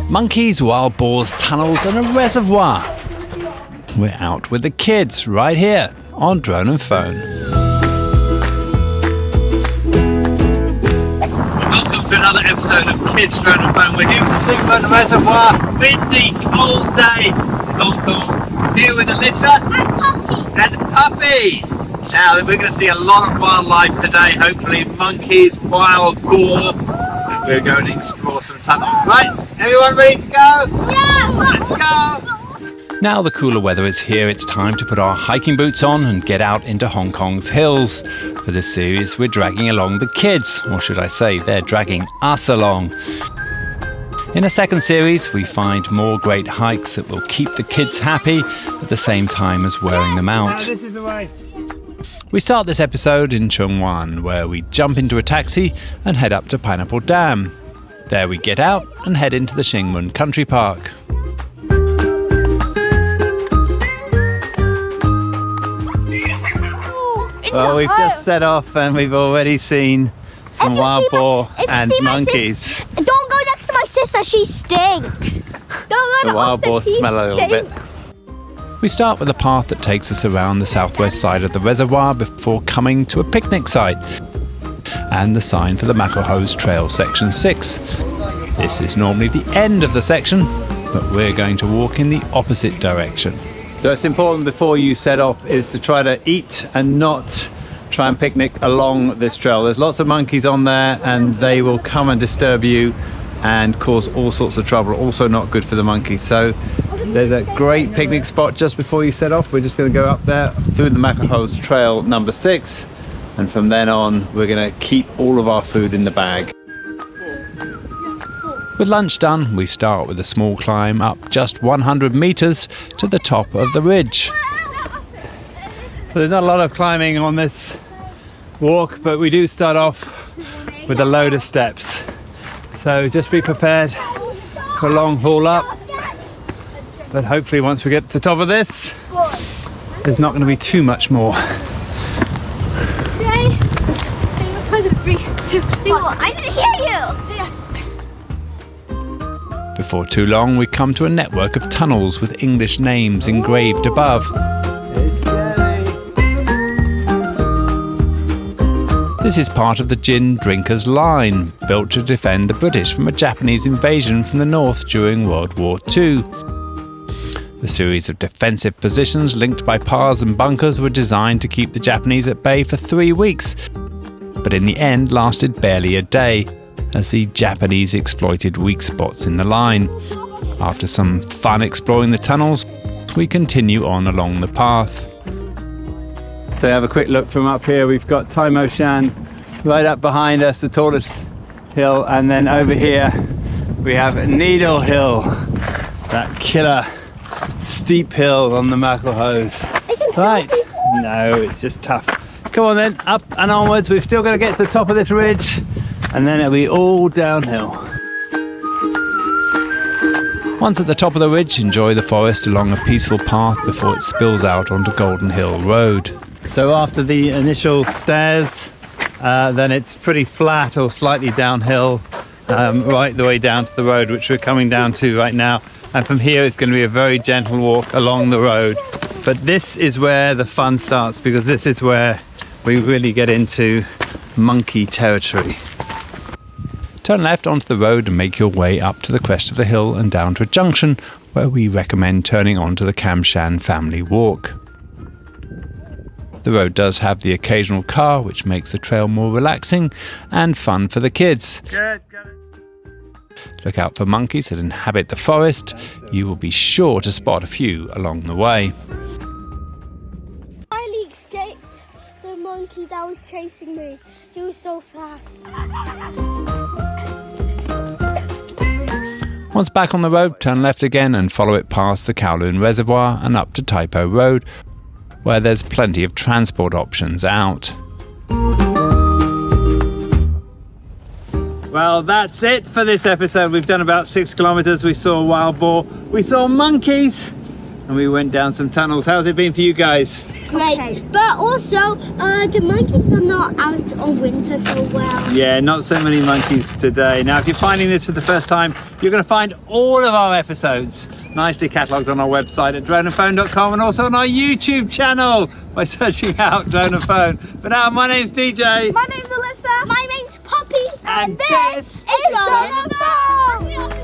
Monkeys, wild boars, tunnels and a reservoir. We're out with the kids right here on Drone and Phone. Welcome to another episode of Kids Drone and Phone. We're here with the Singburn Reservoir. Windy, cold day. Cold. Here with Alyssa and Puppy. Now we're going to see a lot of wildlife today. Hopefully monkeys, wild boar. And we're going to explore some tunnels. Right? Everyone ready to go? Yeah! Let's go! Now the cooler weather is here, it's time to put our hiking boots on and get out into Hong Kong's hills. For this series, we're dragging along the kids, or should I say, they're dragging us along. In a second series, we find more great hikes that will keep the kids happy at the same time as wearing them out. This is the way. We start this episode in Chung Wan, where we jump into a taxi and head up to Pineapple Dam. There we get out and head into the Shing Mun Country Park. Well, we've just set off and we've already seen some wild boar and monkeys. Don't go next to my sister, she stinks. The wild boar smell a little bit. We start with a path that takes us around the southwest side of the reservoir before coming to a picnic site and the sign for the Maclehose Trail Section 6. This is normally the end of the section, but we're going to walk in the opposite direction. So it's important before you set off is to try to eat and not try and picnic along this trail. There's lots of monkeys on there and they will come and disturb you and cause all sorts of trouble. Also not good for the monkeys. So there's a great picnic spot just before you set off. We're just going to go up there through the Maclehose Trail number 6, and from then on we're going to keep all of our food in the bag. With lunch done, we start with a small climb up just 100 meters to the top of the ridge. So there's not a lot of climbing on this walk, but we do start off with a load of steps. So just be prepared for a long haul up. But hopefully once we get to the top of this, there's not going to be too much more. Three, two, one. I didn't hear you! Before too long, we come to a network of tunnels with English names engraved above. This is part of the Gin Drinkers Line, built to defend the British from a Japanese invasion from the north during World War II. The series of defensive positions linked by paths and bunkers were designed to keep the Japanese at bay for 3 weeks, but in the end lasted barely a day, as the Japanese exploited weak spots in the line. After some fun exploring the tunnels, we continue on along the path. So have a quick look from up here. We've got Tai Mo Shan right up behind us, the tallest hill, and then over here we have Needle Hill, that killer steep hill on the Maclehose. Right, no, it's just tough. Come on then, up and onwards. We've still got to get to the top of this ridge, and then it'll be all downhill. Once at the top of the ridge, enjoy the forest along a peaceful path before it spills out onto Golden Hill Road. So after the initial stairs, then it's pretty flat or slightly downhill, right the way down to the road, which we're coming down to right now. And from here it's going to be a very gentle walk along the road. But this is where the fun starts, because this is where we really get into monkey territory. Turn left onto the road and make your way up to the crest of the hill and down to a junction where we recommend turning onto the Kam Shan family walk. The road does have the occasional car, which makes the trail more relaxing and fun for the kids. Look out for monkeys that inhabit the forest. You will be sure to spot a few along the way. I escaped the monkey that was chasing me. He was so fast. Once back on the road, turn left again and follow it past the Kowloon Reservoir and up to Tai Po Road, where there's plenty of transport options out. Well, that's it for this episode. We've done about 6 kilometers. We saw a wild boar, we saw monkeys, and we went down some tunnels. How's it been for you guys? Great. Okay. But also, the monkeys are not out of winter so well. Yeah, not so many monkeys today. Now, if you're finding this for the first time, you're going to find all of our episodes nicely catalogued on our website at droneandphone.com and also on our YouTube channel by searching out Drone and Phone. But now, my name's DJ. My name's Alyssa. My name's Poppy. And this is Drone and Phone.